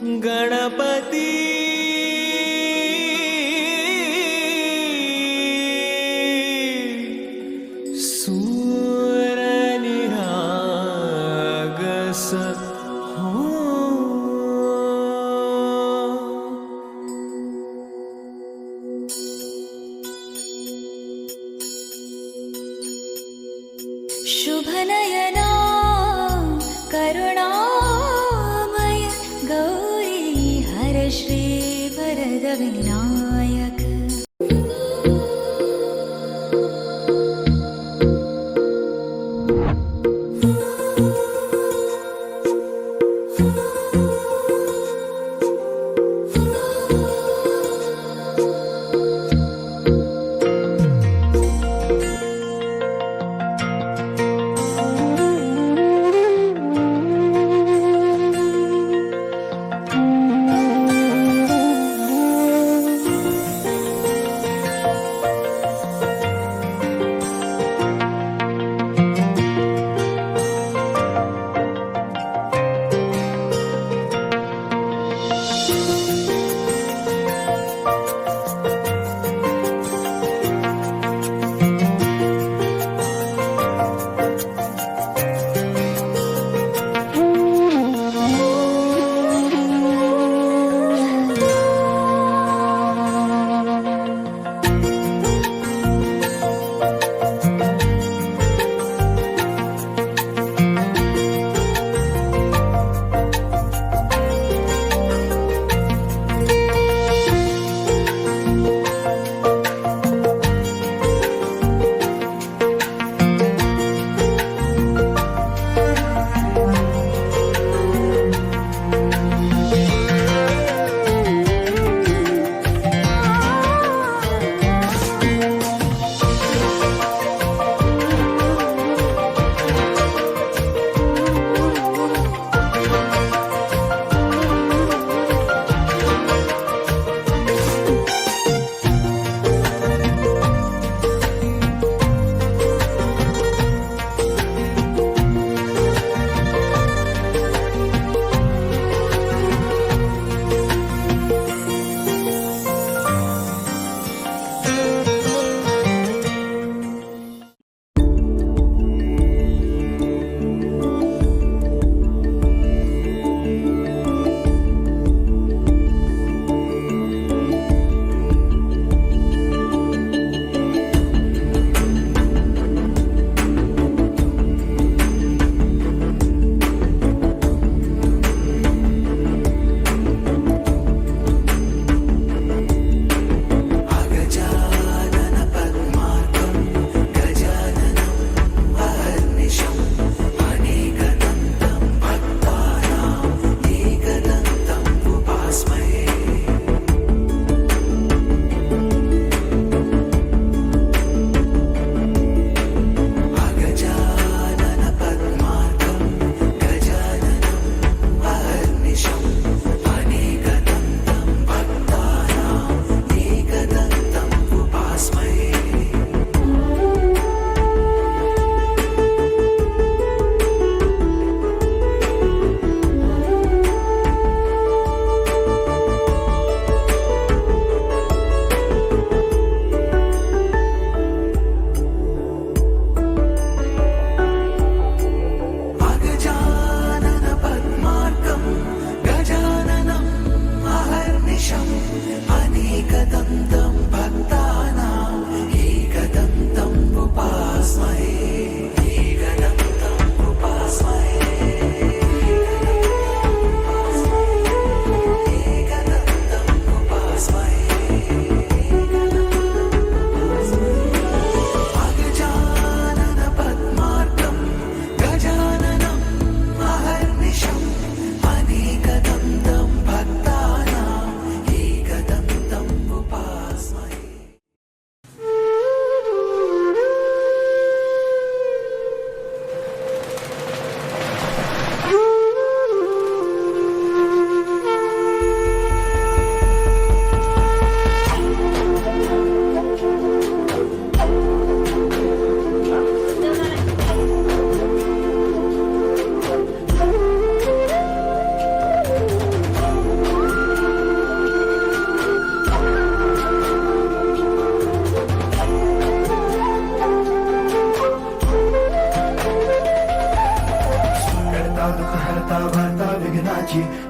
ಗಣಪತಿ ಸೂರನಿಹಾಗಸ शुभनयना करुणामय गौरी हर श्री वरद विनायक।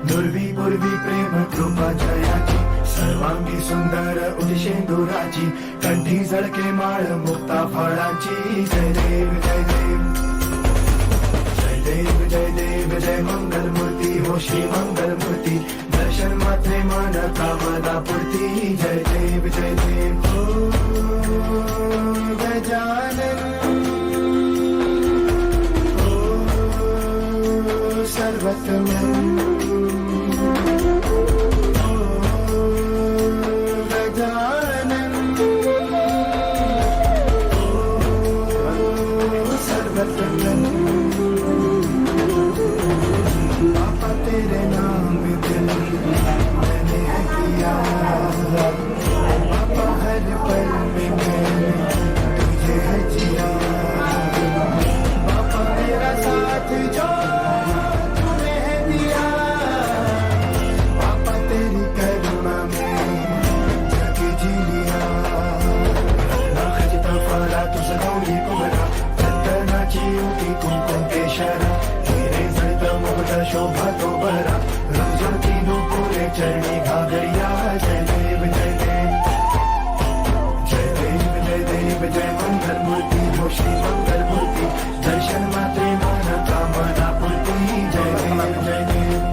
दुर्वी पूर्वी प्रेम कृपा जयाची सर्वांगी सुंदर उदिशेंदुराची कंठी झळके माळ मुक्ता फळाची जय देव जय देव जय देव जय देव जय मंगल मूर्ती हो श्री मंगल मूर्ती दर्शन मात्रे मन कामना पूर्ती जय देव जय देव ओ गजानन ओ सर्वतमन पापा तेरे नाम में दिल मैंने किया पापा हर पल में मैंने तुझे जिया पापा मेरा साथ जो तूने दिया पापा तेरी करुणा में जग जी लिया ना खजता फरा तू सगौली कुमरा चंदनाची उठी कुंकुम केशरा शोभा तो बरा रोजा तीनों पूरे चरणी घागरिया जय देव जय देव जय देव जय देव जय मंगल मूर्ति हो श्री मंगल मूर्ति दर्शन मात्रे मन कामना पूर्ति जय देव जय देव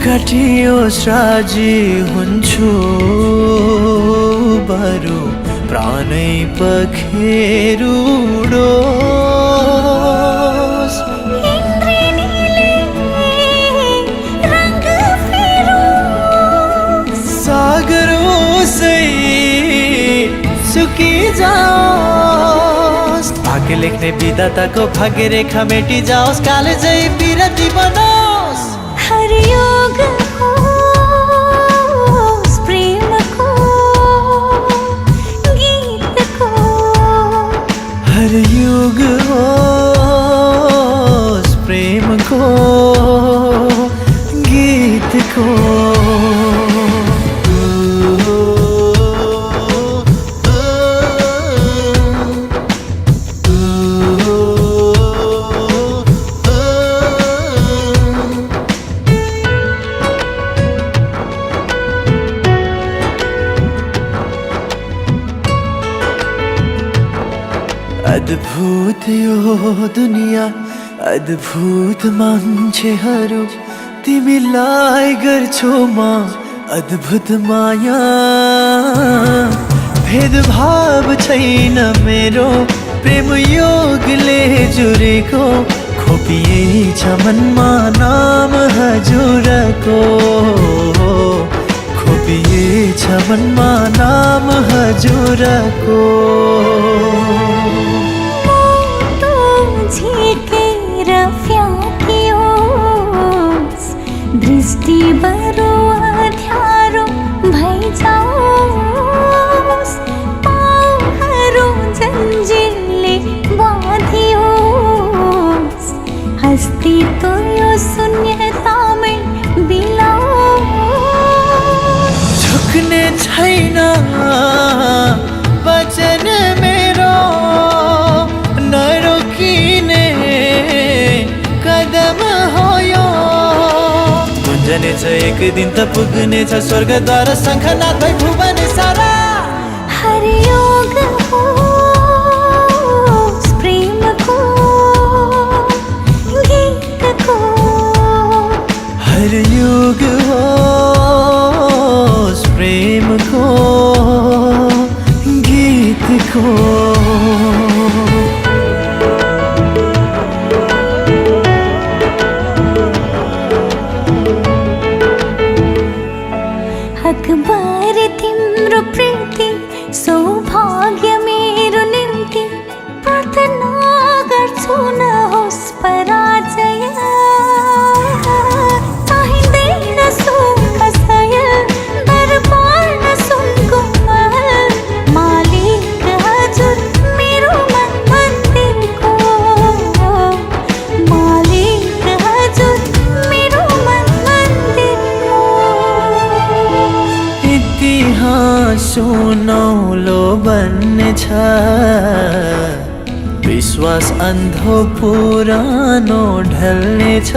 कटियोस् राजी हुन्छु बरु प्राणै पखेरुडोस् सागरोसै सुकी जाओस् भाग्य लेख्ने विधाताको भाग्य रेखा मेटी जाओस् कालेजै बिरती बनोस् हर योग होस् प्रेम को गीत को हर युग होस् प्रेम को गीत को अद्भुत यो दुनिया अद्भुत मान्छेहरू तिमीलाई गर्छौ म अद्भुत माया भेदभाव छैन मेरो प्रेम योगले जुरेको खोपिएछ मनमा नाम हजुरको खोपिएछ मनमा नाम हजुरको झिकेर फ्याँकियोस् दृष्टि बरु अँध्यारो भइजाओस् पाउहरू जन्जिरले बाँधियोस् अस्तित्व यो शून्यतामै बिलाओस् झुक्ने छैन वचन मेरो नरोकिने कदम हो यो गुन्जनेछ एक दिन त पुग्नेछ स्वर्गद्वार शङ्खनाथ भई भुवन सारा हर योग होस् प्रेम को गीत को हर युग होस् प्रेम को गीत को अखबार तिम्रो प्रीति सौभाग्य मेरो निम्ति प्रार्थना गर्छु नहोस् पराजय चाहिँदैन सुख सयल दरबार न सुनको महल मालिक हजुर मेरो मन मन्दिरको मालिक हजुर मेरो मन मन्दिरको इतिहास सुनौलो बन्नेछ विश्वास अन्धो पुरानो ढल्नेछ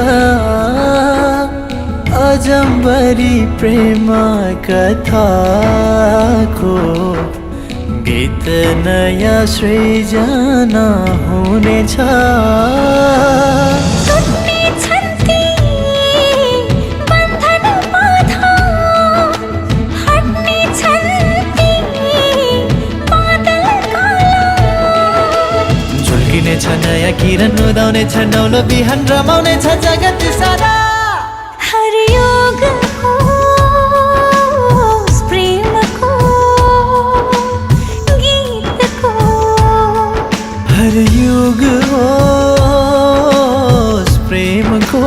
अजम्बरी प्रेम कथाको गीत नयाँ सृजना हुनेछ टुट्नेछन् ती बन्धन बाधा हट्नेछन् ती बादल काला झुल्किनेछ नयाँ किरण उदाउनेछ नौलो बिहान रमाउनेछ जगत सारा हर योग होस् प्रेमको गीतको हर युग होस् प्रेमको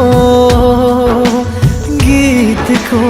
गीतको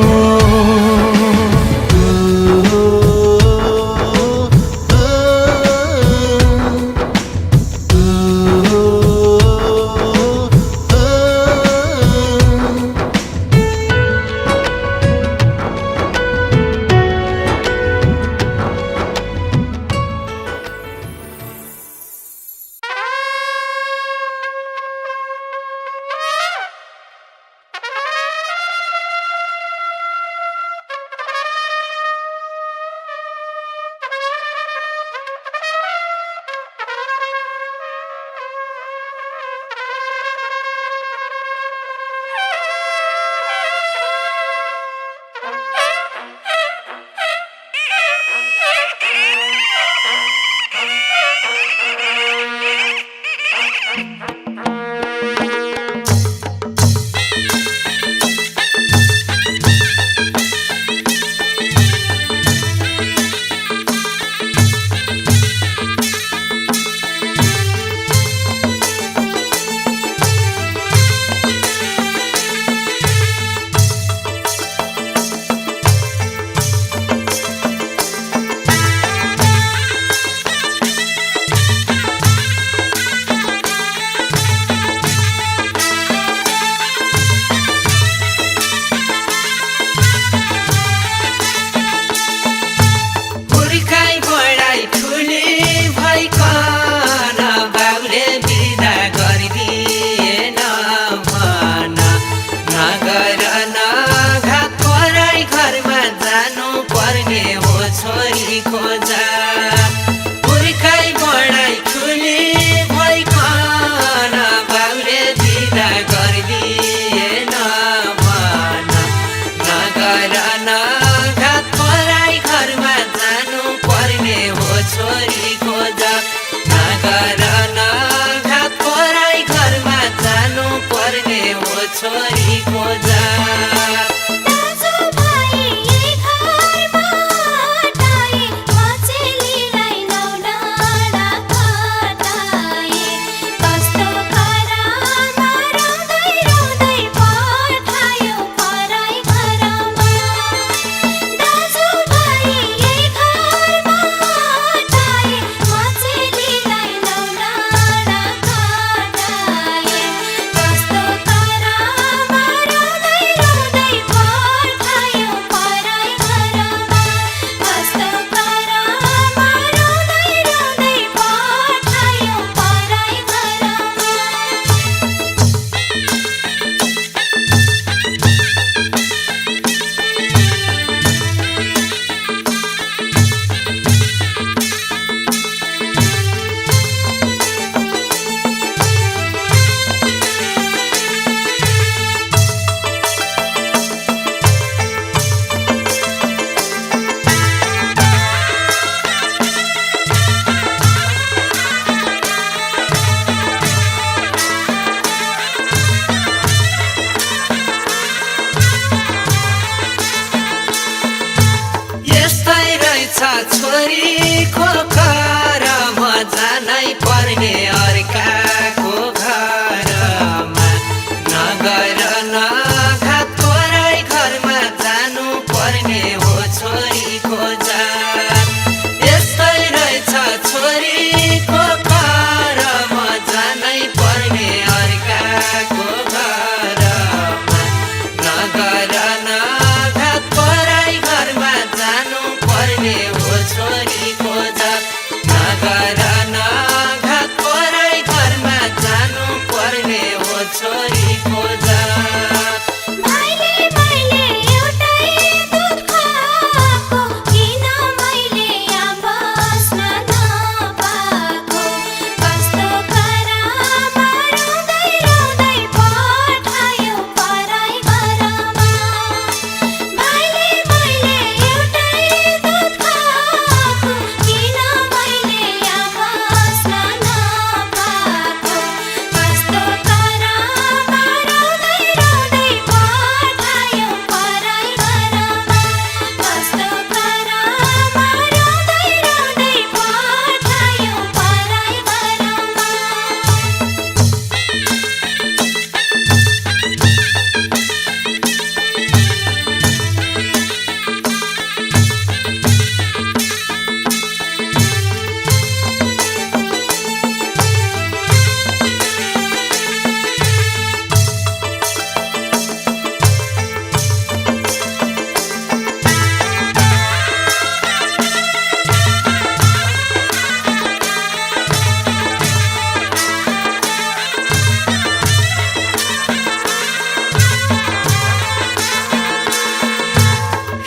पर्ने अर्काको घरमा नगर नघात पराई घरमा जानु पर्ने हो छोरीको जात यस्तै रहेछ छोरीको कर्म जानै पर्ने अर्काको घरमा नगर नघात पराई घरमा जानु पर्ने हो छोरीको जात नगर नघात पराई घरमा जानु पर्ने हो छोरीको जात मैले एउटै दुध खाएको किन मैले यहाँ बस्न नपाएको कस्तो करामा रुँदै रुँदै पठायो पराई घरमा मैले एउटै दुध खाएको किन मैले यहाँ बस्न नपाएको कस्तो करामा रुँदै रुँदै पठायो पराई घरमा कस्तो करामा रुँदै रुँदै पठायो पराई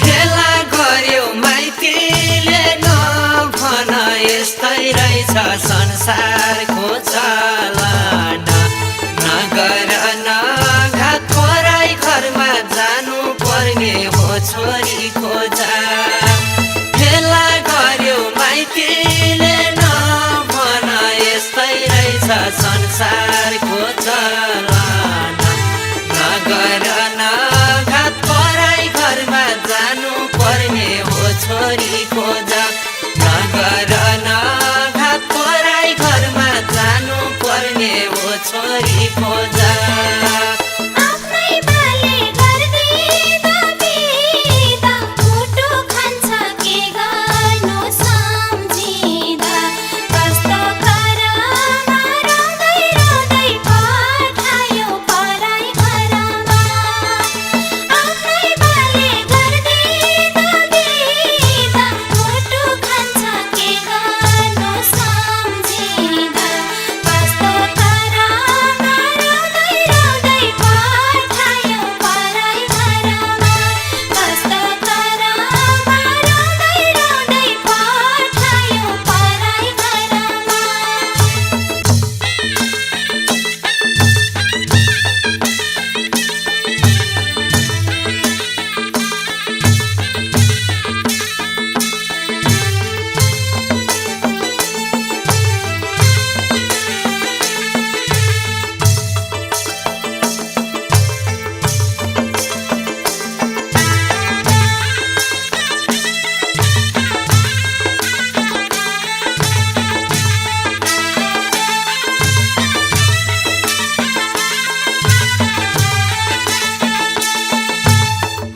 खेला गर्यो माइतीले नभन यस्तै रहेछ संसारको चलन नगर नघात पराई घरमा जानु पर्ने हो छोरीको जात खेला गर्यो माइतीले नभन यस्तै रहेछ संसारको चलन नगर नघात पराई घरमा जानु पर्ने हो छोरीको जात नगर नघात पराई घरमा जानु पर्ने हो छोरीको जात आफ्नै बाले गर्दिँदा बिदा मुटु खान्छ के गर्नु सम्झिँदा कस्तो करामा रुँदै रुँदै पठायो पराई घरमा आफ्नै बाले गर्दिँदा बिदा मुटु खान्छ के गर्नु सम्झिँदा कस्तो करामा रुँदै रुँदै पठायो पराई घरमा कस्तो करामा रुँदै रुँदै पठायो पराई घरमा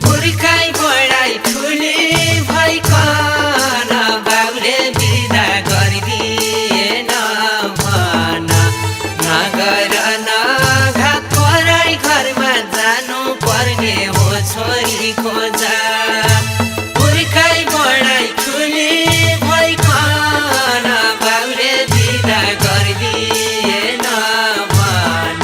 हुर्काई बढाई ठुली भइकन बाबुले बिदा गरिदिएन भन नगर नघात पराई घरमा जानु पर्ने हो छोरीको जात हुर्काई बढाई ठुली भइकन बाबुले बिदा गरिदिएन भन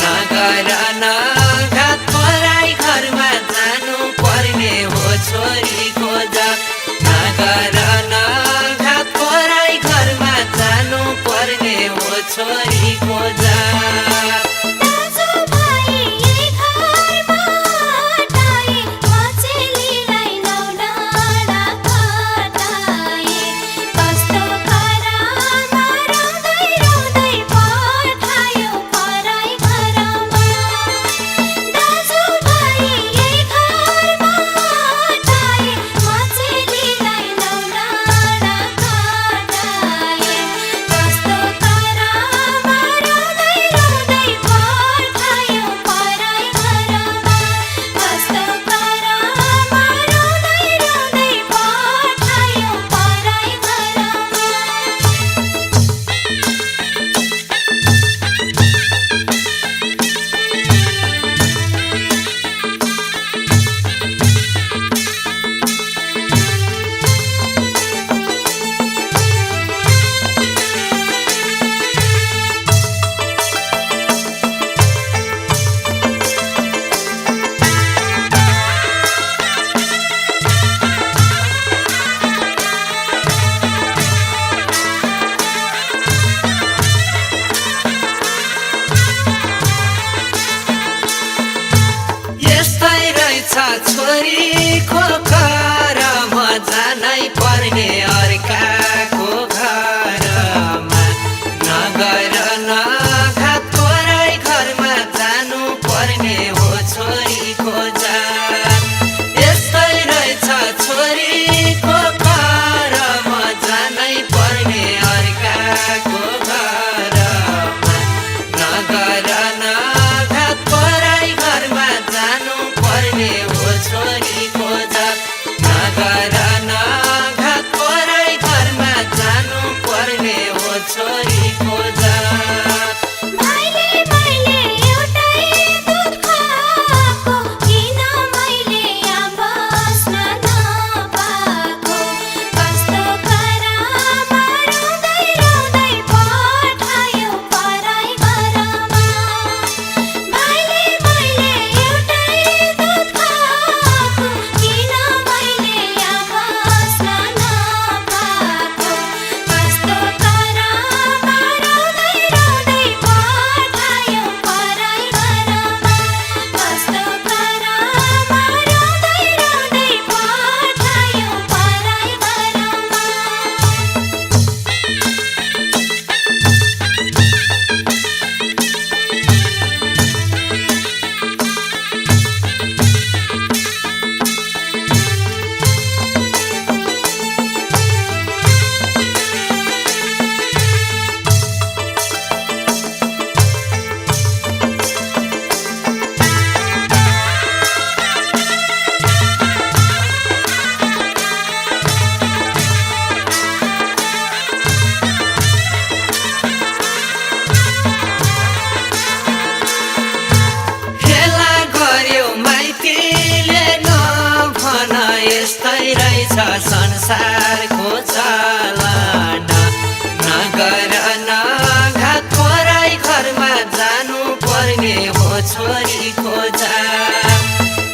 नगर नघात पराई घरमा जानु पर्ने हो छोरीको जात नगर नघात पराई घरमा जानु पर्ने हो छोरीको जात दाजुभाइ यही घरबाट म चेलीलाई नौ डाँडा खटाए कस्तो करामा रुँदै रुँदै पठायो पराई घरमा दाजुभाइ यही घरबाट म चेलीलाई नौ डाँडा खटाए कस्तो संसारको चलन नगर न घात पराई घरमा जानु पर्ने हो छोरी खोजा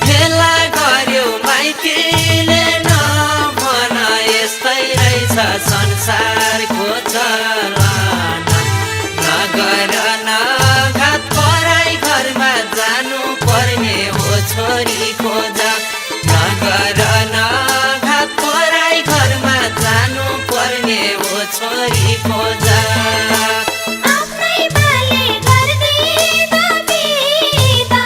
फेला गर्यो माइतीले नभन यस्तै रहेछ संसारको चलन नगर न घात पराई घरमा जानु पर्ने हो छोरी खोजा नगर न घात पराई घरमा जानु पर्ने हो छोरी खोजा आफ्नै बाले गर्दिँदा बिदा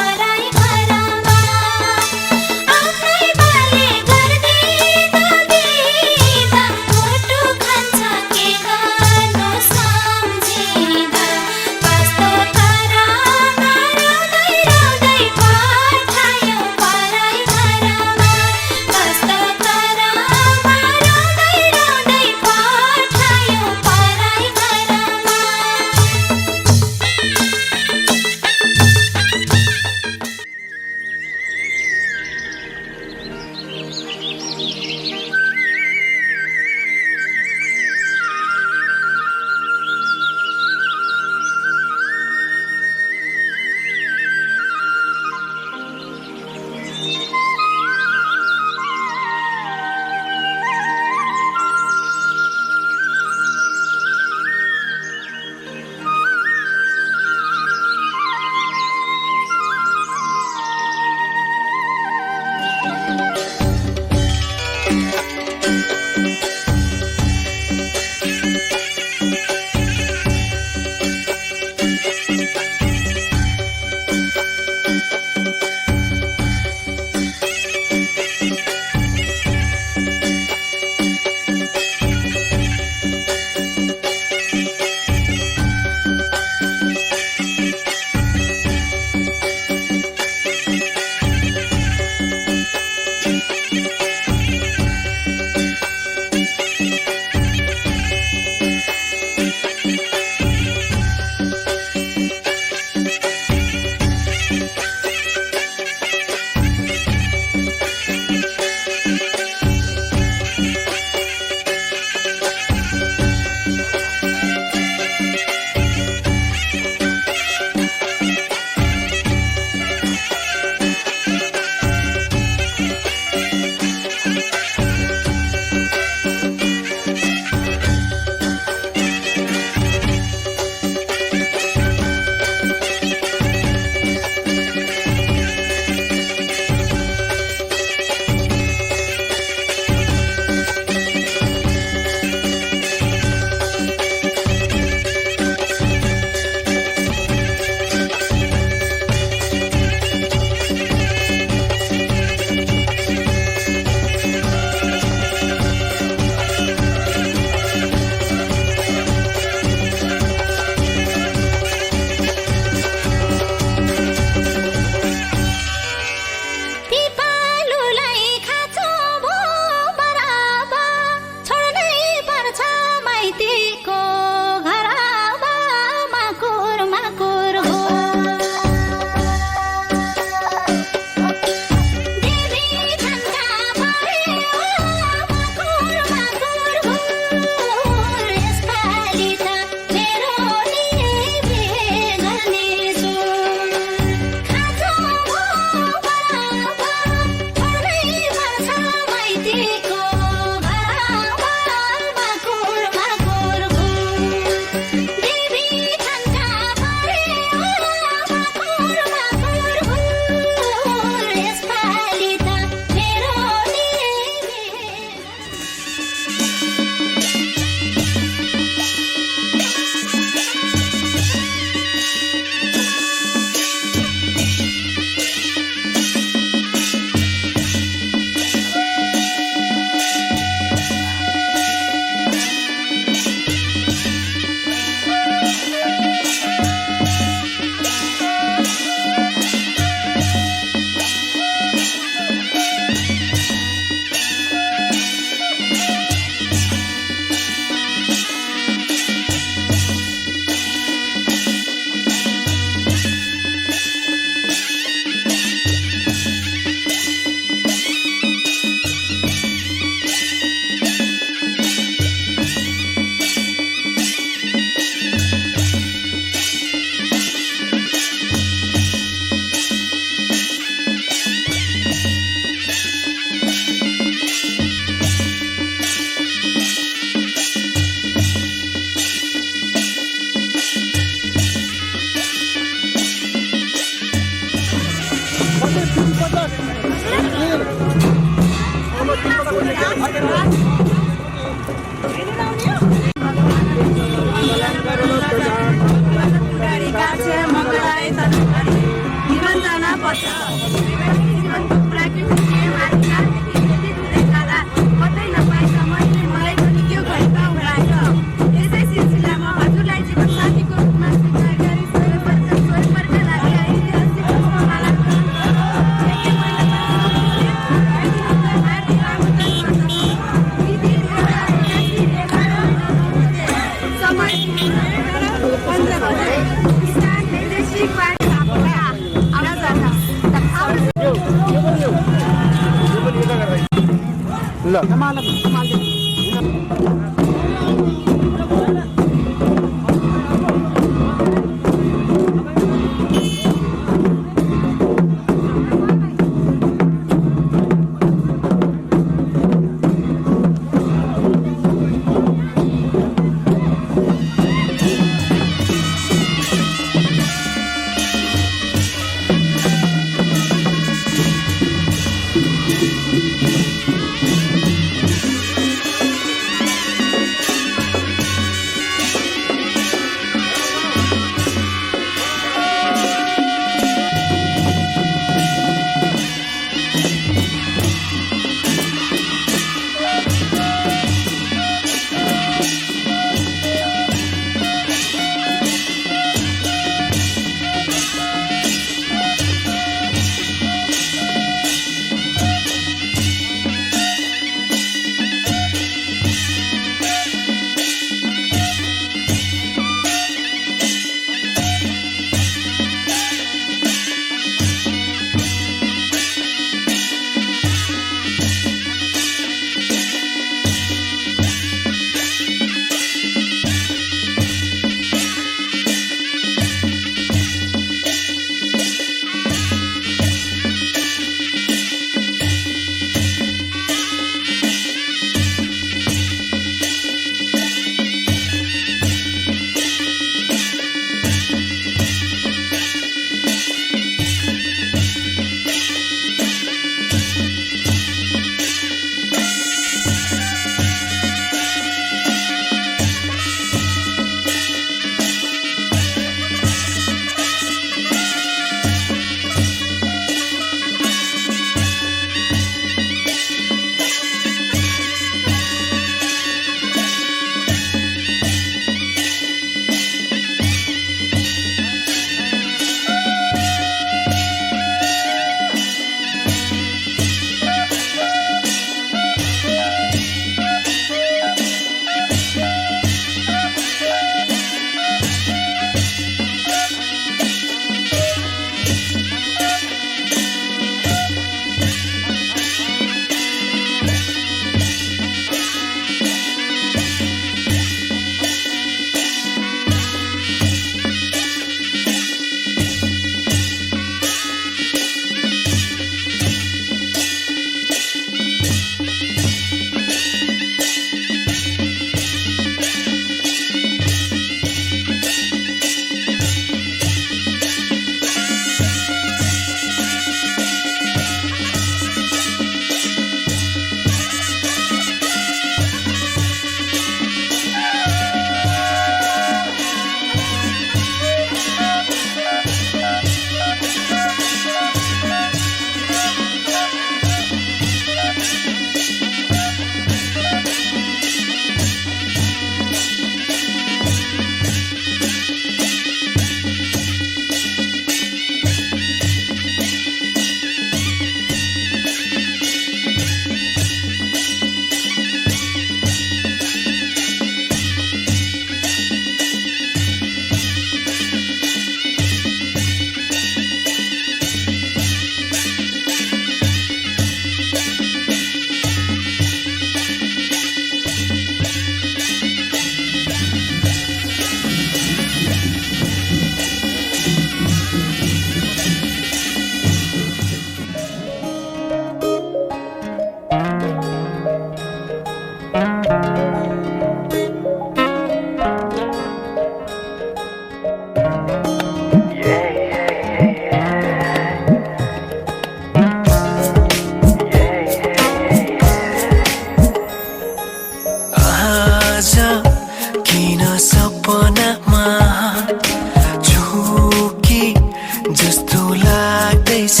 लाग्दैछ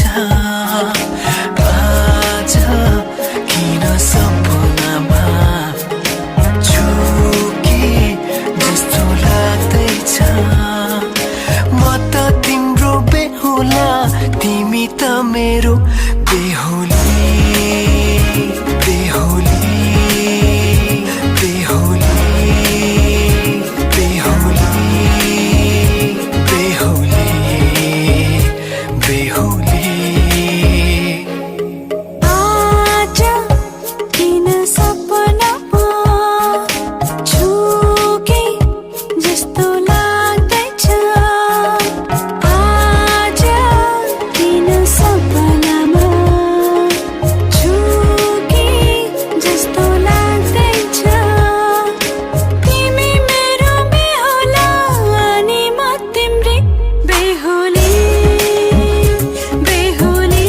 आज किन सपनामा झुके जस्तो लाग्दैछ म त तिम्रो बेहुला तिमी त मेरो बेहुली बेहुली बेहुली बेहुली बेहुली बेहुली आज किन सपनामा झुके जस्तो लाग्दैछ आज किन सपनामा झुके जस्तो लाग्दैछ तिमी मेरो बेहुला अनि म तिम्रै बेहुली बेहुली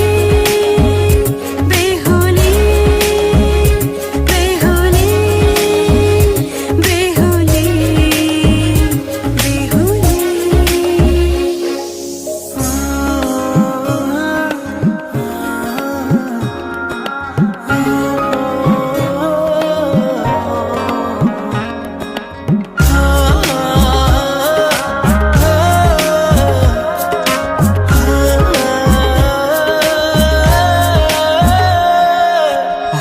बेहुली बेहुली बेहुली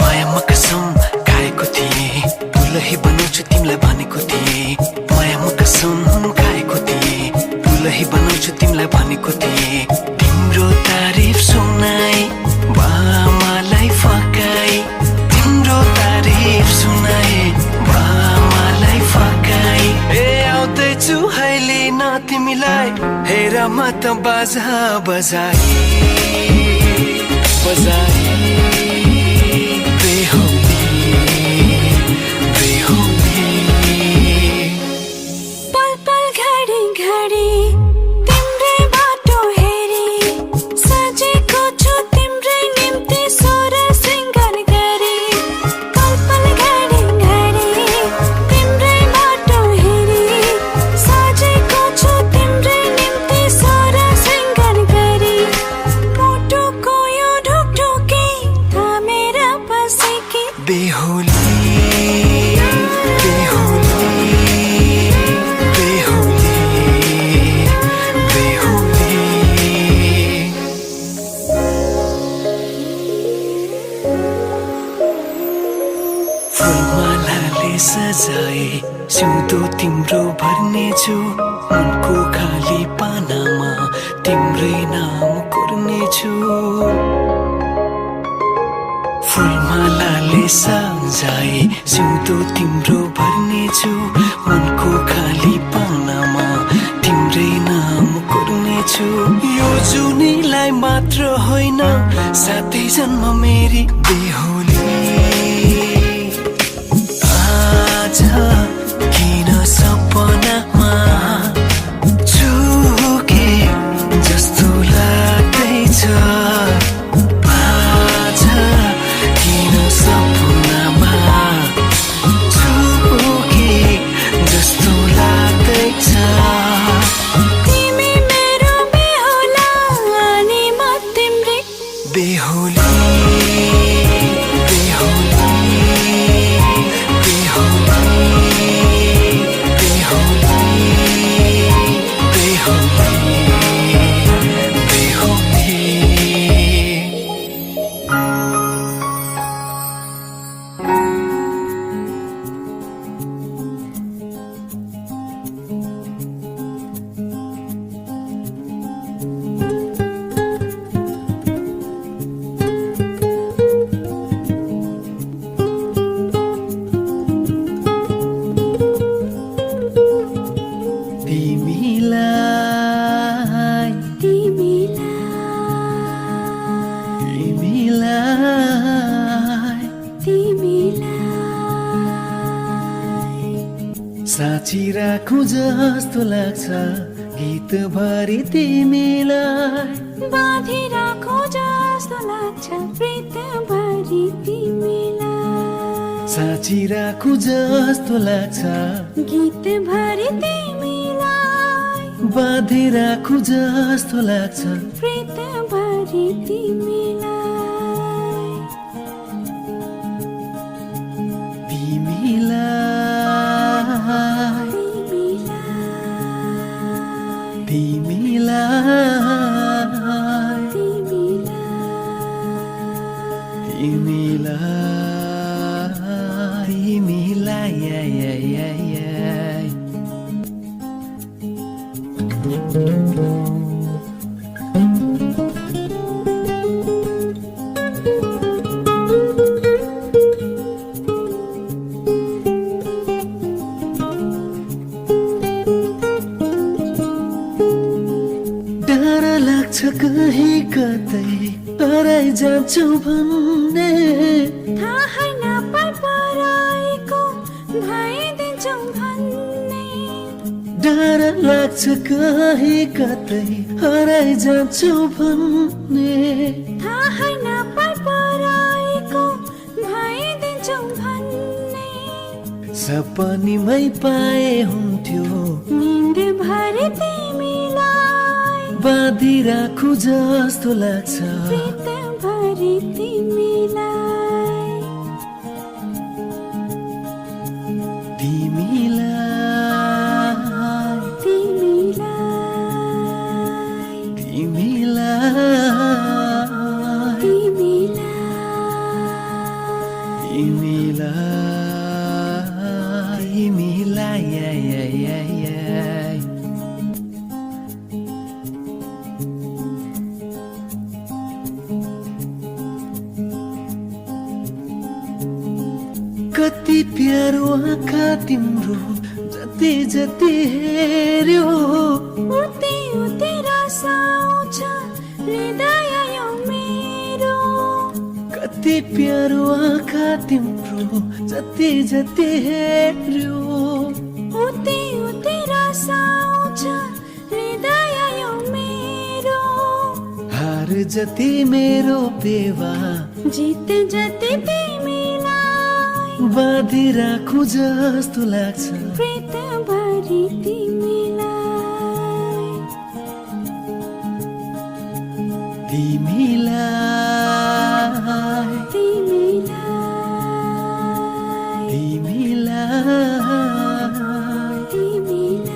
मायामा कसम खाएको थिएँ दुलही बनाउँछु तिमीलाई भनेको थिएँ मायामा कसम खाएको थिएँ दुलही बनाउँछु तिमीलाई भनेको थिएँ तिम्रो तारिफ सुनाई बामालाई फकाई तिम्रो तारिफ सुनाई बामालाई फकाई ए आउँदैछु अहिले न तिमीलाई हेर म त बाजा बजाई बजाई बेहुली बेहुली पल पल घडी घडी तिम्रै बाटो हेरी सजेको छु तिम्रै निम्ति सोर सिंगार गरी पल पल घडी घडी तिम्रै बाटो हेरी सजेको छु तिम्रै निम्ति सोर सिंगार गरी मुटुको यो ढुकढुकी थामेर बसेकी बेहुली बेहुली बेहुली बेहुली फुलमालाले सजाए सिउँदो तिम्रो भर्नेछु मनको खाली पानामा तिम्रै नाम कोर्नेछु फुलमालाले सजाए सिउँदो तिम्रो भर्नेछु मनको खाली पानामा तिम्रै नाम कोर्नेछु यो जुनीलाई मात्र होइन साथै जन्म मेरी बेहुली आज किन सपनामा झुके जस्तो लाग्दैछ आज किन सपनामा झुके जस्तो लाग्दैछ तिमी मेरो बेहुला अनि म तिम्रै बेहुली बेहुली बेहुली बेहुली बेहुली बेहुली तिमीलाई तिमीलाई तिमीलाई साँची राखौँ जस्तो लाग्छ गीतभरि तिमीलाई बाँधी राखो जस्तो लाग्छ प्रीतभरि तिमीलाई साँची राखौँ जस्तो लाग्छ गीतभरि तिमीलाई बाँधि राखौँ जस्तो लाग्छ प्रीतभरि सधैँभरि तिमीलाई तिमीलाई डर लाग्छ कहीँ कतै हराइ जान्छु भन्ने थाहै नपाई पराएको भइदिन्छौ भन्ने डर लाग्छ कहीँ कतै हराइ जान्छु भन्ने थाहै नपाई पराएको भइदिन्छौ भन्ने सपनीमै पाए हुन्थ्यो निन्दभरि तिमीलाई बाँधी राखु जस्तो लाग्छ प्रीतभरि तिमीलाई कति प्यारो आँखा तिम्रो जति जति हेर्यो उति उति रस आउँछ हृदय यो मेरो कति प्यारो आँखा तिम्रो जति जति हेर्यो उति उति रस आउँछ हृदय यो मेरो हार जति मेरो पेवा जित जति तिमीलाई बाँधी राखु जस्तो लाग्छ प्रीतभरि तिमीलाई तिमीलाई तिमीलाई तिमीलाई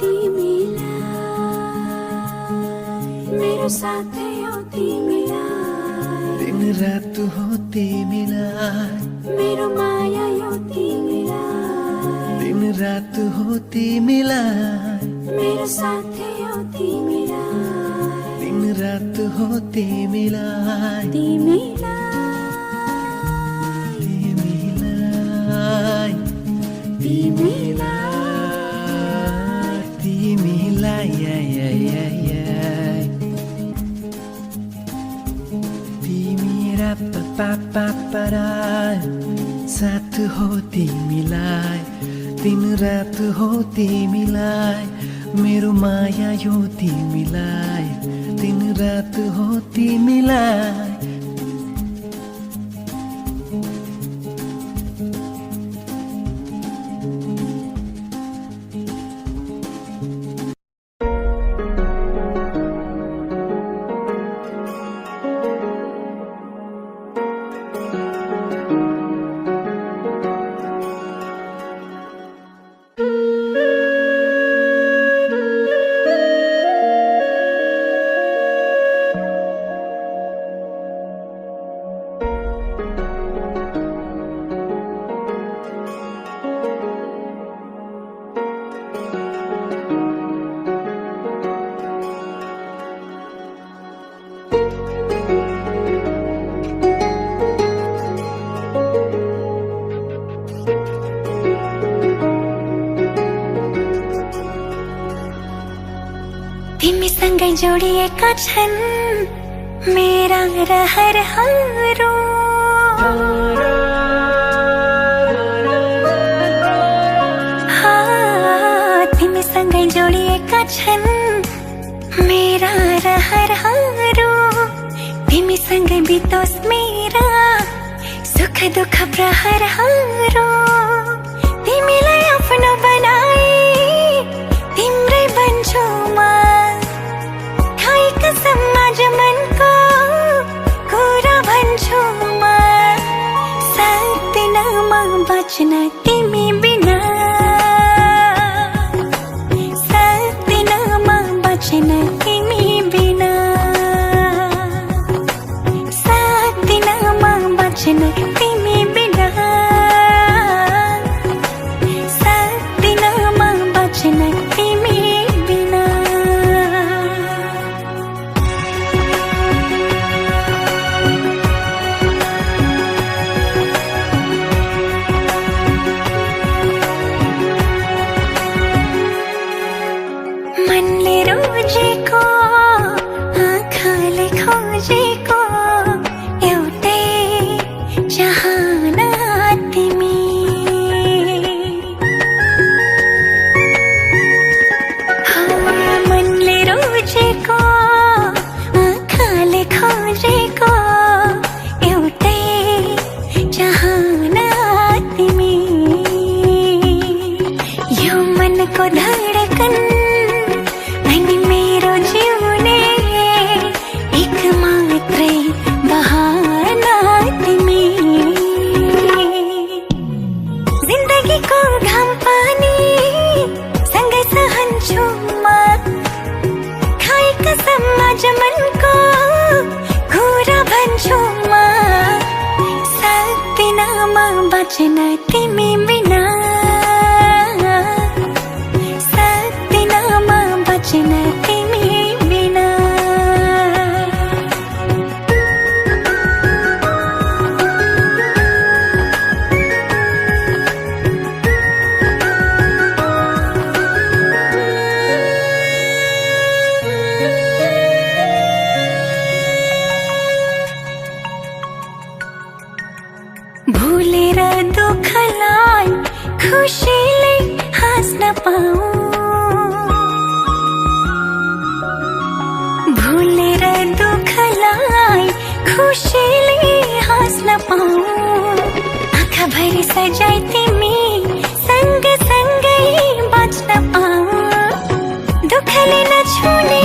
तिमीलाई मेरो साथै हो तिमीलाई दिन रात हो तिमीलाई मेरो माया यो तिमीलाई दिन रात हो तिमीलाई मेरो साथै हो तिमीलाई दिन रात हो तिमीलाई तिमीलाई तिमीलाई तिमीलाई तिमीलाई तिमीरा पापा साथ हो तिमीलाई दिन रात हो तिमीलाई मेरो माया यो तिमीलाई दिन रात हो तिमीलाई तिमीसँगै जोडिएका छन् मेरा रहरहरू तिमीसँगै जोडिएका छन् मेरा रहरहरू तिमीसँगै बितोस् मेरा सुख दुःख प्रहरहरू तिमीलाई आफ्नो बनाए तिम्रै बाँच्न तिमी बिना सक्दिन म बाँच्न तिमी बिना सक्दिन म बाँच्न तिमी बिना सक्दिन म बाँच्न तिमी बिना मनले रोजेको आँखाले खोजेको एउटै चाहना तिमी मनले रोजेको आँखाले खोजेको एउटै चाहना तिमी यो मनको धडकन अनि मेरो जिउने एक मात्रै बहाना तिमी जिन्दगीको घाम पानी सँगै सहन्छु म खाए कसम आज मनको कुरा भन्छु म सक्दिन म बाँच्न तिमी बिना सक्दिन म बाँच्न तिमी बिना भुलेर दुःखलाई खुसीले हाँस्न पाऊ भुलेर दुःखलाई खुसीले हाँस्न पाऊ आँखाभरि सजाई तिमी सँगसँगै बाँच्न पाऊ दुःखले नछुने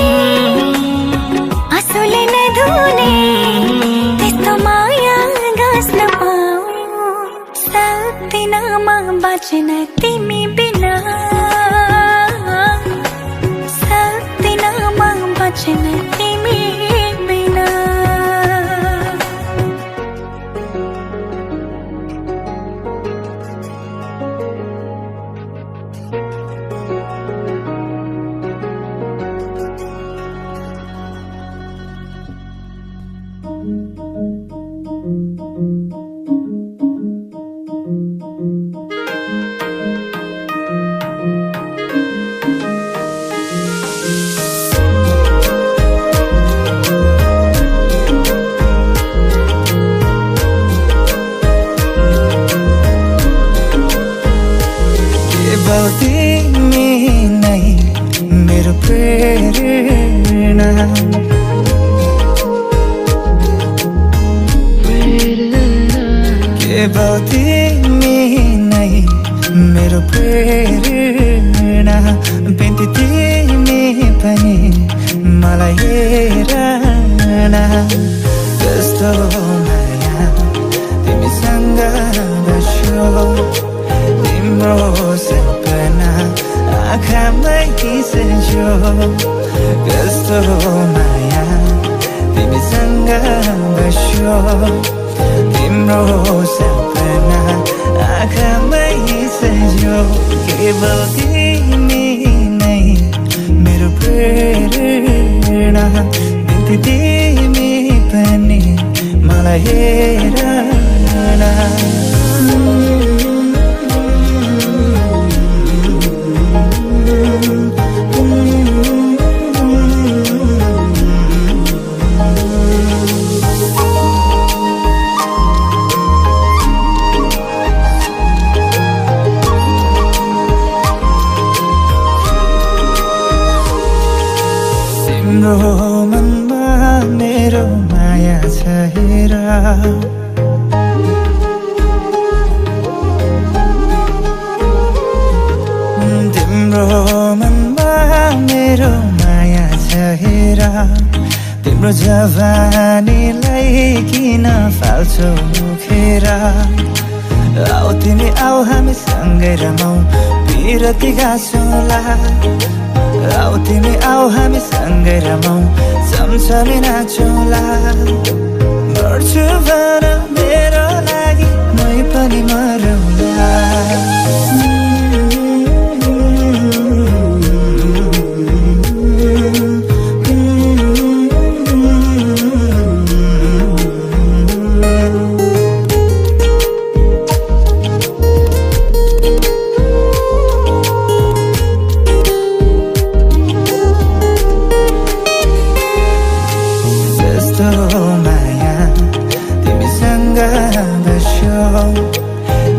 आँसुले नधुने त्यस्तो माया गाँस्न पाऊ सक्दिन म बाँच्न तिमी बिना सक्दिन म बाँच्न तिमी बिना तिमी नै मेरो प्रेरणा केवल तिमी नै मेरो प्रेरणा बिन्ती तिमी पनि मलाई हेर न कस्तो माया तिमीसँग बस्यो तिम्रो सपना आँखामै सजो कस्तो माया तिमीसँग बस्यो तिम्रो सपना आँखामै सजो केवल तिमी नै मेरो प्रेरणा बिन्ती तिमी पनि मलाई हेर न तिम्रो मनमा मेरो माया छ हेर तिम्रो मनमा मेरो माया छ हेर तिम्रो जवानीलाई किन फाल्छौ खेर आऊ तिमी आऊ हामी सँगै रमाऊ पिरती गाँसौँला आऊ तिमी आऊ हामी सँगै रमाऊ समसमी नाचौँला मर्छु भन मेरो लागि मै पनि मरौँला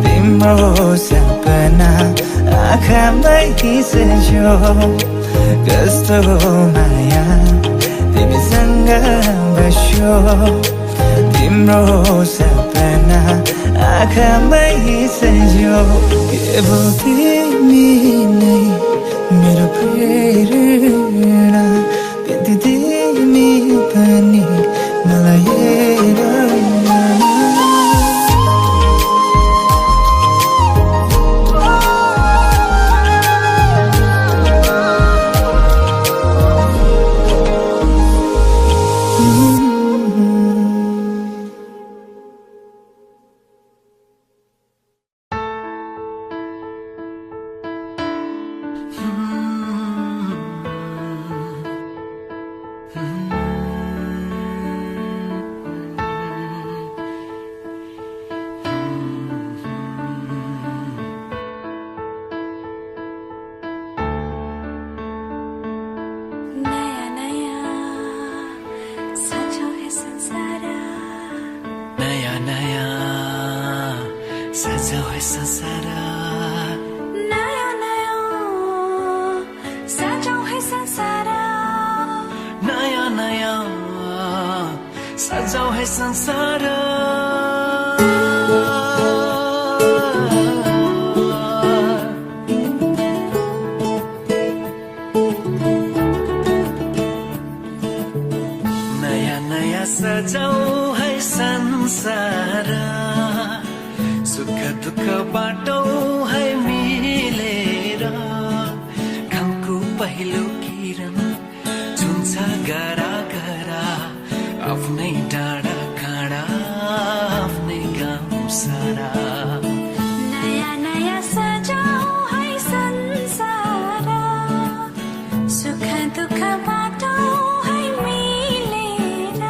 तिम्रो सपना आँखामै खिच्यो कस्तो माया तिमीसँग बस्यो तिम्रो सपना आँखामै खिच्यो के भो तिमी नै मेरो प्रेरणा त्यति तिमी पनि मलाई हेर सजाऊ है संसार नयाँ नयाँ सजाऊ है संसार सुख दुःख बाटौ है मिलेर घामको पहिलो किरण छुन्छ गरा गरा आफ्नै डाँडा काँडा आफ्नै गाउँ सारा नयाँ नयाँ सजाऊ है संसार सुख दुःख बाटौ है मिलेर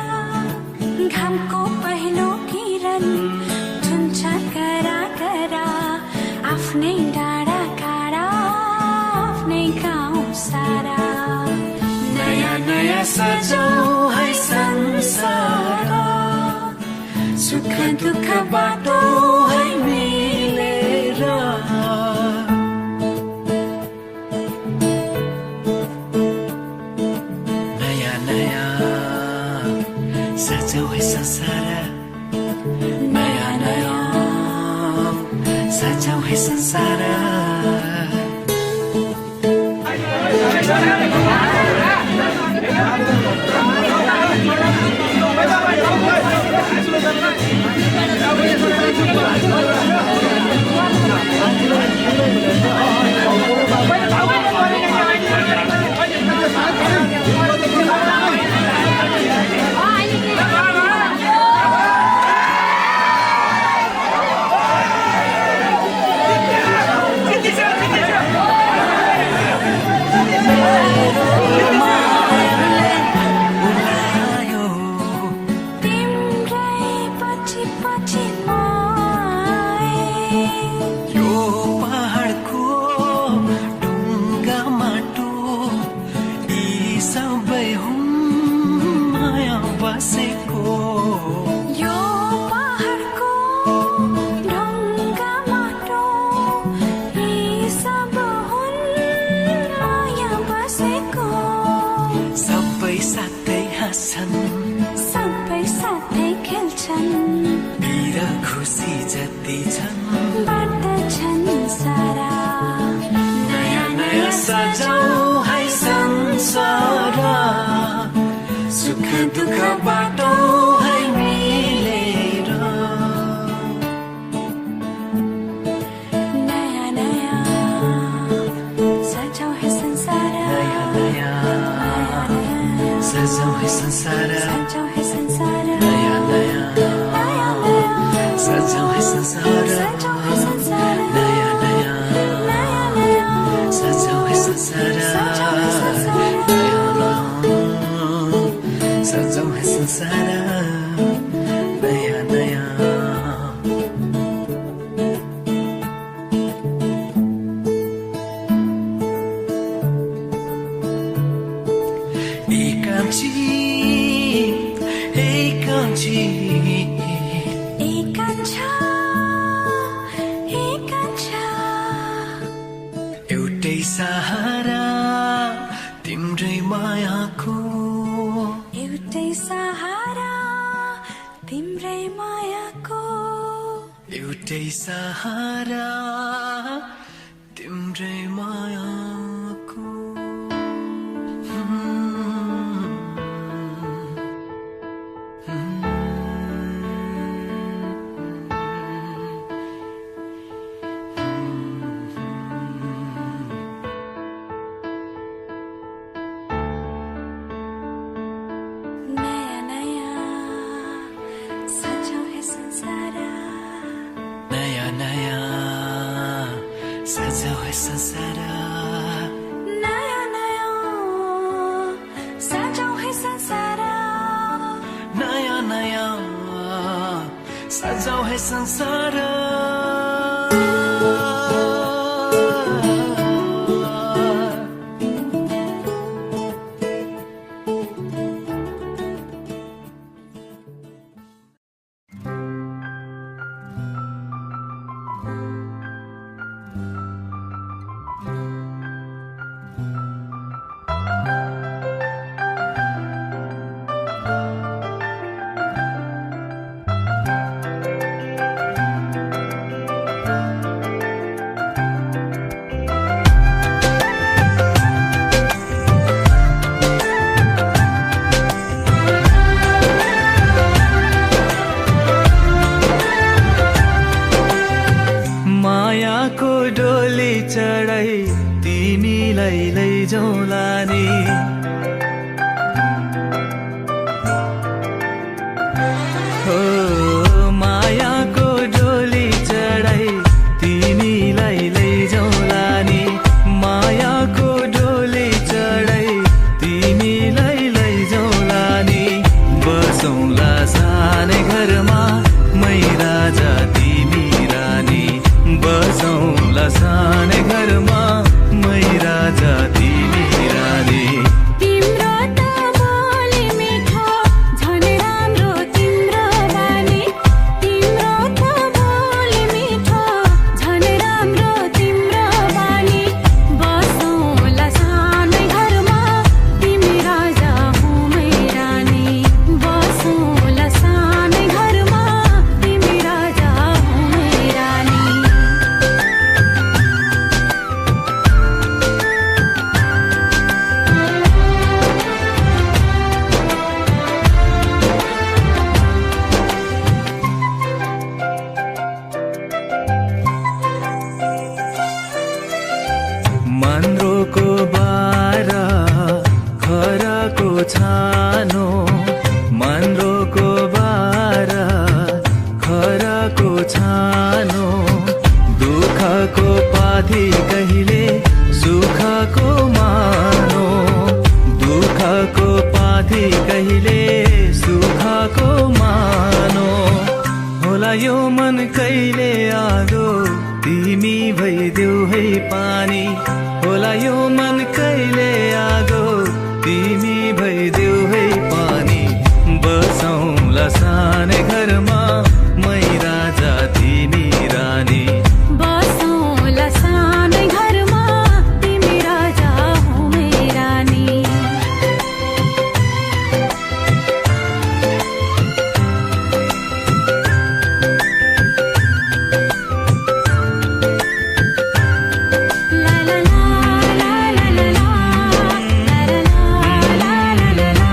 घामको पहिलो किरण छुन्छ गरा गरा आफ्नै डाँडा काँडा आफ्नै गाउँ सारा नयाँ नयाँ सजाऊ है संसार सुख दुःख बाटो है मिलेर नयाँ नयाँ सजाऊ है संसार नयाँ नयाँ सजाऊ है संसार सबै साथै खेल्छन् बिर खुसी जति छन् बाँड्दछन् सारा नयाँ नयाँ सजाऊ है संसार सुख दुःख बाटो है मिलेर सजाऊं है संसार सजाऊं है संसार नया नया नया नया सजाऊं है संसार सजाऊं है संसार नया नया नया नया सजाऊं है संसार सजाऊं है संसार नया नया सजाऊं है संसार नया नया एकांची एकांची एकांछा एकांछा एउटै सहारा तिम्रै मायाको एउटै सहारा तिम्रै मायाको एउटै सहारा तिम्रै मायाको नया नया सजाऊं है संसार नया नया सजाऊं है संसार नया नया सजाऊं है संसार नया नया सजाऊं है संसार मायाको डोली चढाई तिमीलाई लैजाउँला नि हो मायाको डोली चढाई तिमीलाई लैजाउँला नि मायाको डोली चढाई तिमीलाई लैजाउँला नि बसौँला सानै घरमा मै राजा तिमी रानी बसौँला सानै घरमा मै राजा तिमी रानी तिम्रो त बोली मिठो झन् राम्रो तिम्रो बानी तिम्रो त बोली मिठो झन् राम्रो तिम्रो बानी बसौँला सानै घरमा तिमी राजा हौ मै रानी बसौँला सानै घरमा तिमी राजा हौ मै रानी मन्द्रोको बारा खराको छानो मन्द्रोको बारा खराको छानो दुःखको पाथी कहिले सुखको मानो दुःखको पाथी कहिले सुखको मानो होला यो मन कहिले आगो तिमी भइदेऊ है पानी होला यो मन कहिले आगो तिमी भइदेऊ है पानी बसौँला सानै घरमा मै राजा तिमी रानी बसौँला सानै घरमा तिमी राजा हौ मै रानी ला ला ला ला ला ला ला ला ला ला ला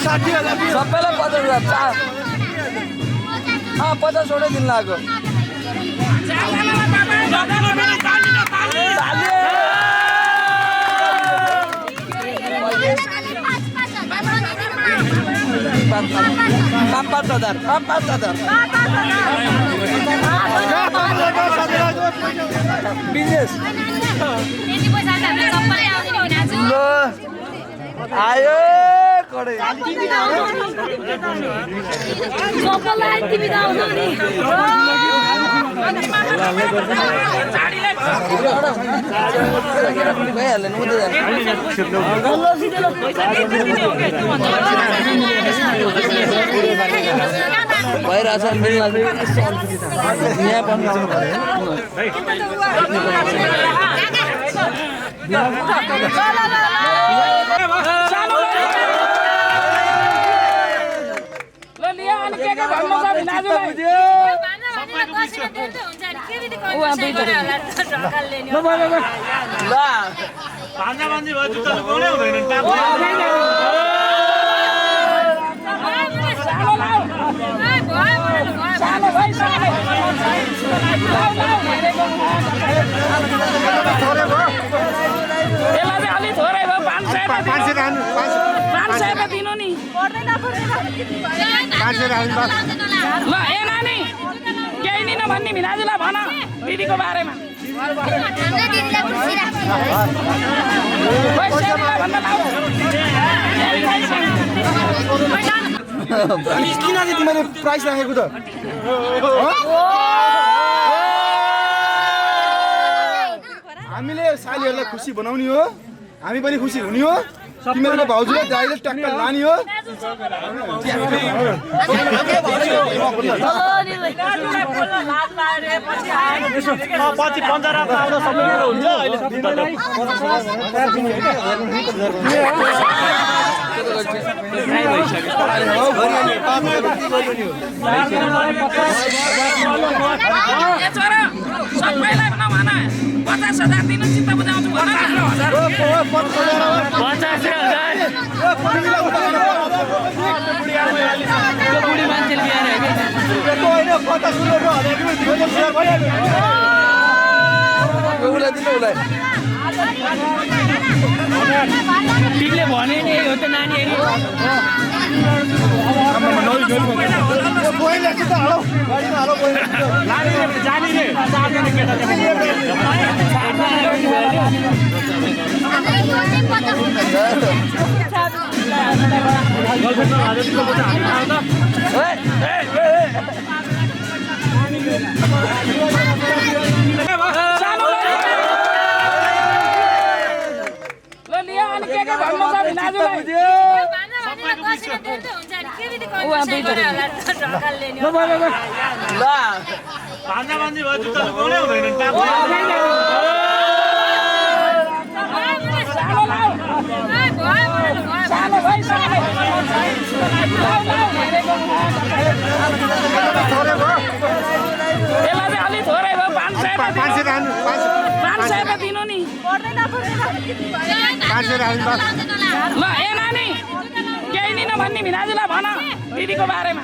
सबैलाई 50,000 चार 50 वटै दिन लाग्यो पाँच हजार बिजनेस ल आयो कडै भइहाल्यो नि भइरहेछ मिल्न यहाँ पनि अलि थोरै भयो 500 दिनु नि ल ए नानी केही दिन भन्ने भिनाजुलाई भन दिदीको बारेमा किन तिमीले प्राइस राखेको त हामीले सालीहरूलाई खुसी बनाउने हो हामी पनि खुसी हुने हो तिमीहरूको भाउजूले डाइरेक्ट ट्याक्टर लाने हो पछि पन्जरा आउँदा सबै हुन्छ सबैलाई नभन 50,000 दिनु चित्त बुझाउँछु बुढी मान्छेले तिमीले भने नि हो त नानी अलि थोरै भयो 500 दिनु नि ल ए नानी केही दिन भन्ने भिनाजुलाई भन दिदीको बारेमा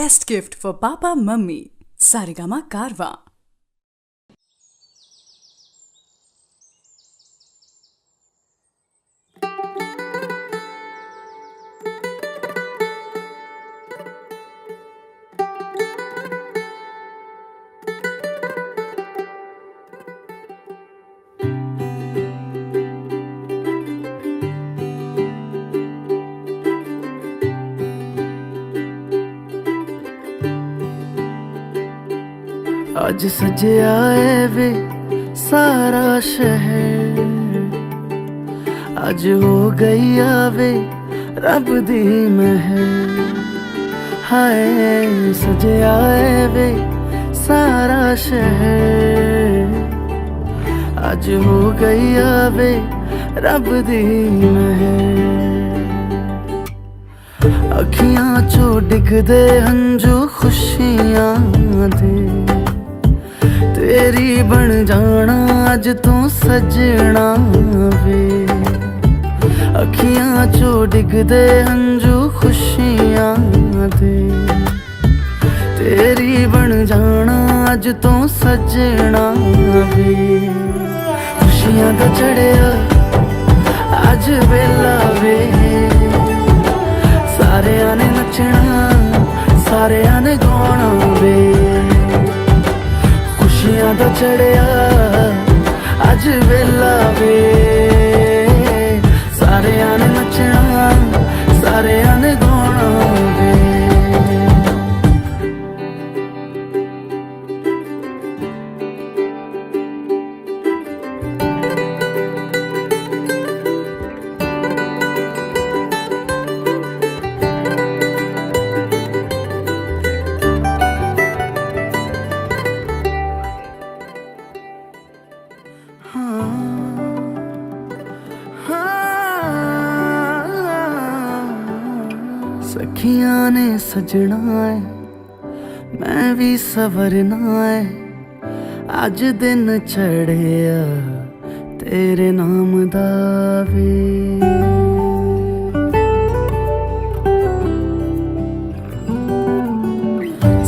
best gift for Papa Mummy. Sarigama Karwa. ਅੱਜ ਸਜਿਆ ਏ ਵੇ ਸਾਰਾ ਸ਼ਹਿਰ, ਅੱਜ ਹੋ ਗਈ ਆਵੇ ਰੱਬ ਦੀ ਮਹਿਰ। ਹਾਏ ਸਜਿਆ ਏ ਵੇ ਸਾਰਾ ਸ਼ਹਿਰ, ਅੱਜ ਹੋ ਗਈ ਆਵੇ ਰੱਬ ਦੀ ਮਹਿਰ। ਅੱਖੀਆਂ ਚੋਂ ਡਿੱਗਦੇ ਹੰਝੂ ਖੁਸ਼ੀਆਂ ਦੇ, ਤੇਰੀ ਬਣ ਜਾਣਾ ਅੱਜ ਤੋਂ ਸਜਣਾ ਵੇ। ਅੱਖੀਆਂ ਚੋਂ ਡਿੱਗਦੇ ਹੰਝੂ ਖੁਸ਼ੀਆਂ ਦੇ, ਤੇਰੀ ਬਣ ਜਾਣਾ ਅੱਜ ਤੋਂ ਸਜਣਾ ਵੇ। ਖੁਸ਼ੀਆਂ ਦਾ ਚੜਿਆ ਅੱਜ ਵੇਲਾ ਵੇ, ਸਾਰਿਆਂ ਨੇ ਨੱਚਣਾ ਸਾਰਿਆਂ ਨੇ ਗਾਉਣਾ ਵੇ। ਖੁਸ਼ੀਆਂ ਦਾ ਚੜਿਆ ਅੱਜ ਵੇਲਾ ਵੇ, ਸਾਰਿਆਂ ਨੇ ਨੱਚਣਾ ਸਾਰਿਆਂ ਨੇ ਗਾਉਣਾ ਵੇ। ਸਖੀਆਂ ਨੇ ਸਜਣਾ ਏ, ਮੈਂ ਵੀ ਸਵਰਨਾ ਏ। ਅੱਜ ਦਿਨ ਚੜਿਆ ਤੇਰੇ ਨਾਮ ਦਾ ਵੇ।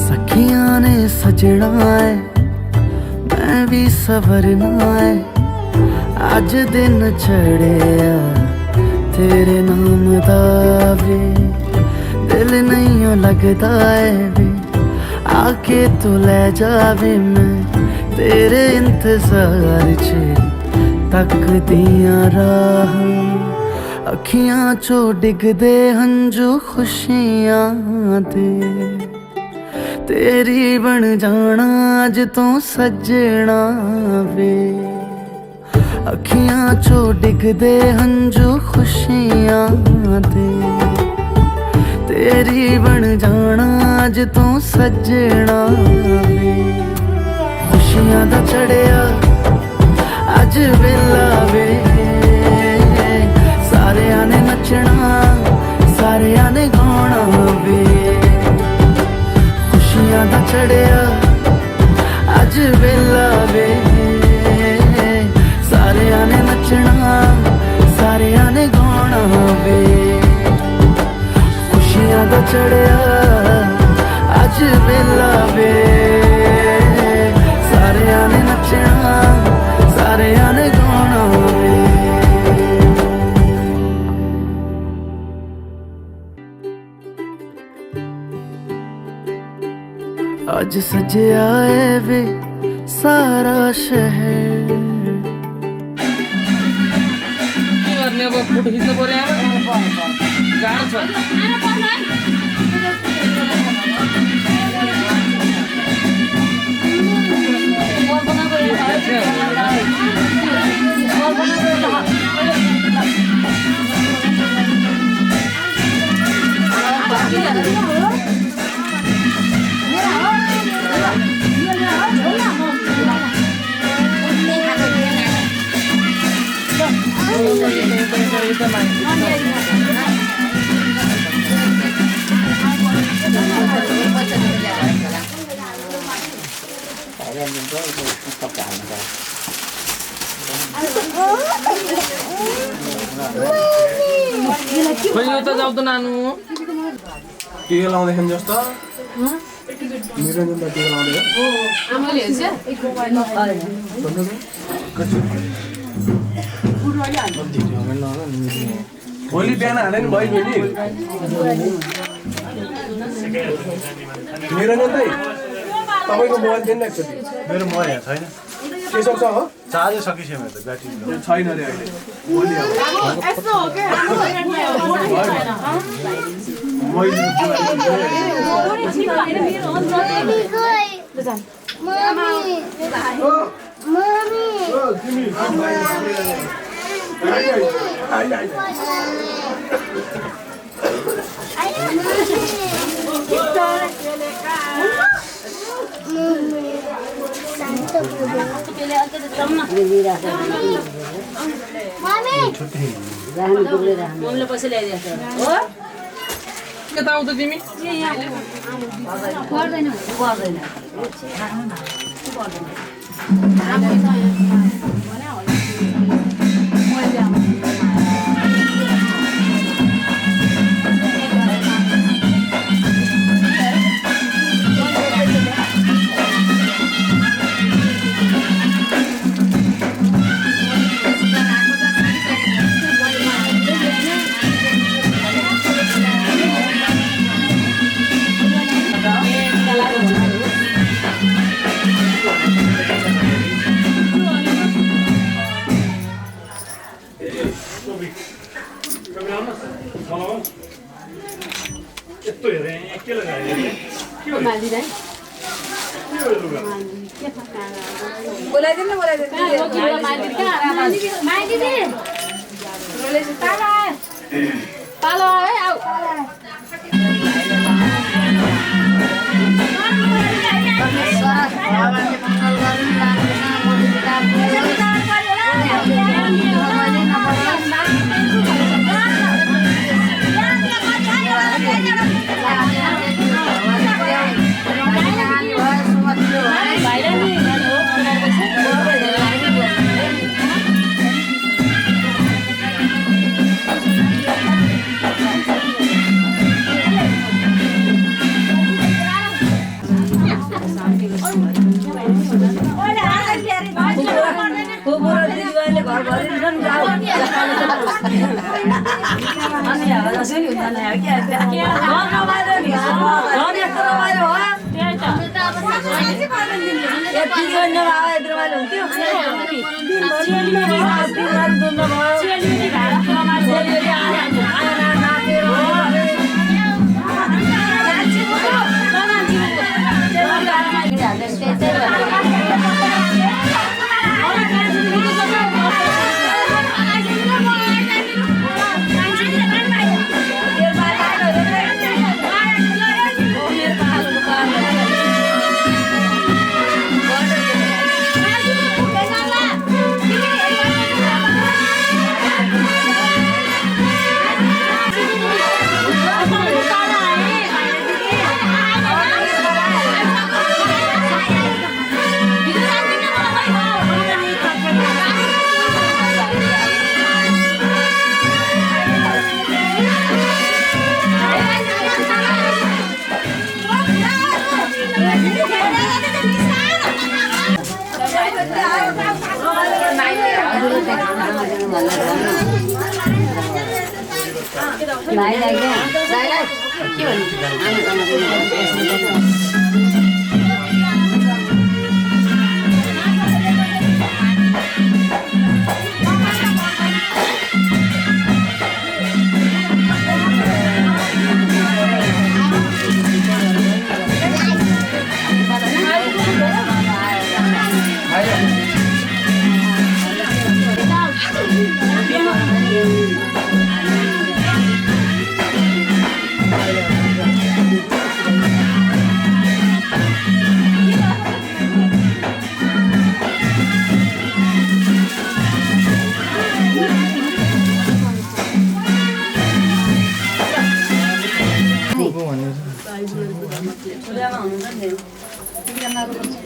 ਸਖੀਆਂ ਨੇ ਸਜਣਾ ਏ, ਮੈਂ ਵੀ ਸਵਰਨਾ ਏ। ਅੱਜ ਦਿਨ ਚੜਿਆ ਤੇਰੇ ਨਾਮ ਦਾ ਵੇ। ਦਿਲ ਨਹੀਂ ਲੱਗਦਾ ਏ ਵੇ, ਆਕੇ ਤੂੰ ਲੈ ਜਾਵੇ। ਮੈਂ ਤੇਰੇ ਇੰਤਜ਼ਾਰ 'ਚ ਤੱਕਦੀਆਂ ਰਾਹਾਂ, ਅੱਖੀਆਂ ਚੋਂ ਡਿੱਗਦੇ ਹੰਝੂ ਖੁਸ਼ੀਆਂ ਦੇ, ਤੇਰੀ ਬਣ ਜਾਣਾ ਅੱਜ ਤੋਂ ਸਜਣਾ ਵੇ। ਅੱਖੀਆਂ ਚੋਂ ਡਿੱਗਦੇ ਹੰਝੂ ਖੁਸ਼ੀਆਂ ਦੇ, ਤੇਰੀ ਬਣ ਜਾਣਾ ਅੱਜ ਤੋਂ ਸਜਣਾ ਵੇ। ਖੁਸ਼ੀਆਂ ਦਾ ਚੜਿਆ ਅੱਜ ਵੇਲਾ ਵੇ, ਸਾਰਿਆਂ ਨੇ ਨੱਚਣਾ ਸਾਰਿਆਂ ਨੇ ਗਾਉਣਾ ਵੇ। ਖੁਸ਼ੀਆਂ ਦਾ ਚੜਿਆ ਅੱਜ ਵੇਲਾ ਵੇ, ਸਾਰਿਆਂ ਨੇ ਨੱਚਣਾ ਸਾਰਿਆਂ ਨੇ ਗਾਉਣਾ ਵੇ। ਖੁਸ਼ੀਆਂ ਦਾ ਚੜਿਆ ਅੱਜ ਵੇਲਾ ਵੇ, ਸਾਰਿਆਂ ਨੇ ਨੱਚਣਾ ਸਾਰਿਆਂ ਨੇ ਗਾਉਣਾ ਵੇ। ਅੱਜ ਸਜਿਆ ਏ ਵੇ ਸਾਰਾ ਸ਼ਹਿਰ। फुट खिच्नु पर्यो गाह्रो छ। खोइ यो त जाऊ त नानु के लाउँदै जस्तो भोलि बिहान हाल्यो नि भयो नि निरञ्जन दाइ तपाईँको मोबाइल दिनु न एकचोटि मेरो मोबाइल यहाँ छैन के सक्छ हो चार्जै सकिसक्यो मेरो त ब्याट्री छैन अरे अहिले भोलि कता आउँछ तिमी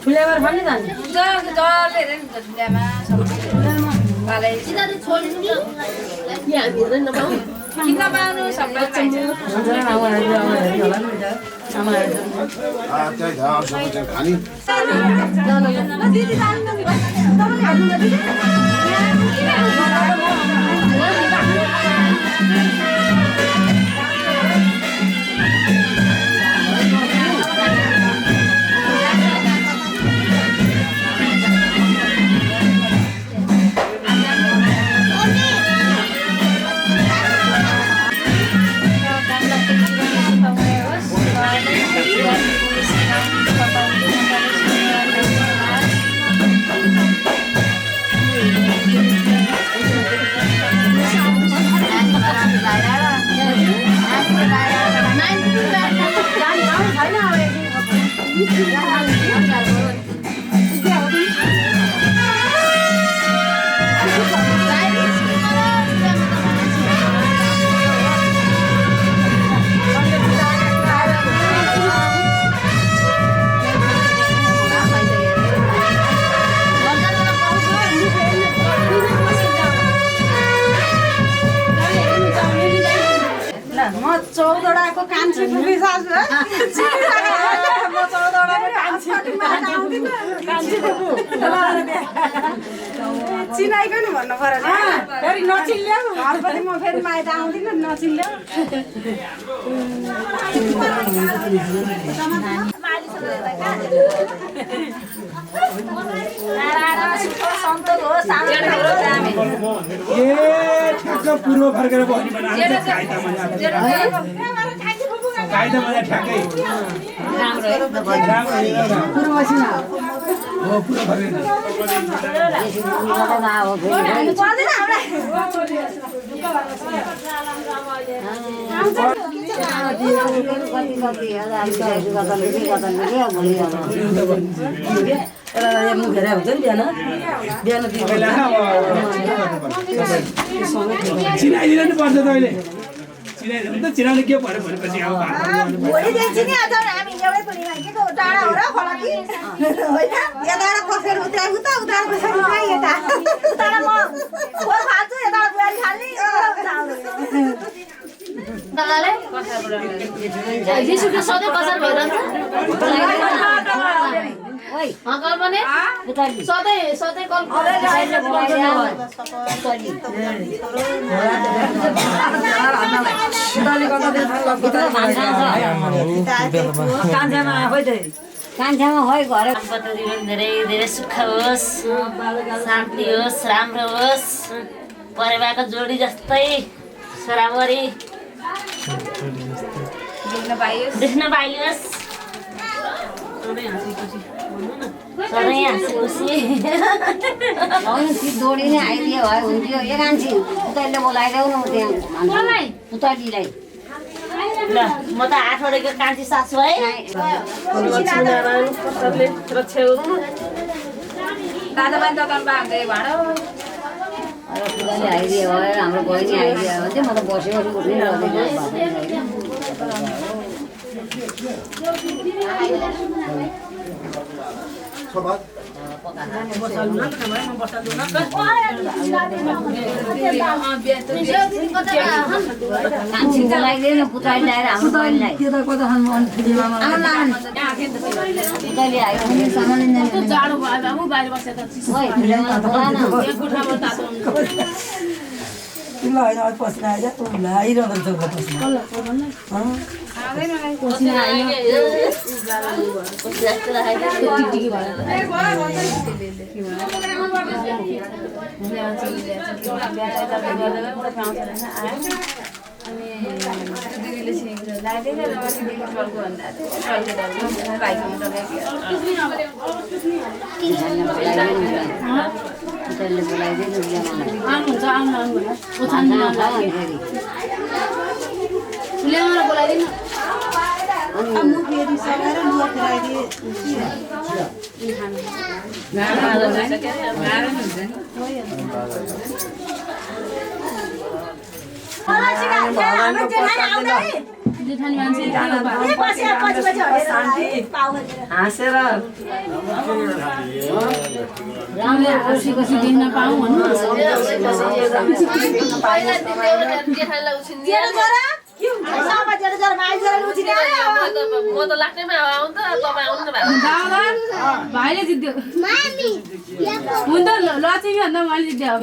ठुल्याबार भन्ने जान्छ जसले हेरेन ठुल्यामा सब पाले चौधवटाको कान्छी फुपी सासु म चौधवटाको कान्छी चिनाइको नि भन्नु पर्यो नि फेरि नचिन्ल्याउ घरपछि म फेरि माइत आउँदिनँ नचिन्ल्याउ पूर्व फर्केर बस्ने बनाएर कायदा मलाई ठ्याक्कै मुखेर हुन्छ नि बिहान चिनाइदिनु नि पर्छ तैँले चिनाइदिनु त चिनाउनु के पर्यो भनेपछि अब भोलिदेखि नि आज हामी एउटै कुनीमा के टाढा हो र खोला कि होइन यताबाट पसेर उता उता उता पसेर खै यता उताबाट म खोल फाल्छु यताबाट बुहारी खाल्ने दलाले जिसुको सधैँ कसार भइरहन्छ ओइ कल बने सधैँ सधैँ कल कान्छामा होइ घर जीवन धेरै धेरै सुख होस् शान्ति होस् राम्रो होस् परिवारको जोडी जस्तै छोराबुहारी देख्न पाइयोस् सधैँ हाँसी खुसी जोडी नै आइदियो भए हुन्थ्यो ए कान्छी पुतैले बोलाइदेऊ न त्यहाँ पुतलीलाई ल म त 8 वटाको कान्छी सासु है दादाबाई दोकानमा हाल्दै भाडो पुतली आइदियो भए हाम्रो बहिनी आइदियो भने चाहिँ म त बसी बसी उठ्नै रहँदैन कान्छी बोलाइदिएन पुतली ल्याएर हाम्रो बहिनीलाई पुतली आयो भने सामान जाडो भयो बाबु बाहिर बसेर त तिमीलाई होइन पसिना आइज तिमीलाई आइरहँदो रहेछ पसिना हाँसेर खुसी खुसी दिन पाऊँ भन्नु जेठो छोरा के हुन्छ सामा जेठो छोरा माइ छोरा उठिने म त लाग्दैमा आउँ त तपाईँ आउनु भाइले जित्यो हुन्छ लक्ष्मी भन्दा मैले जित्यो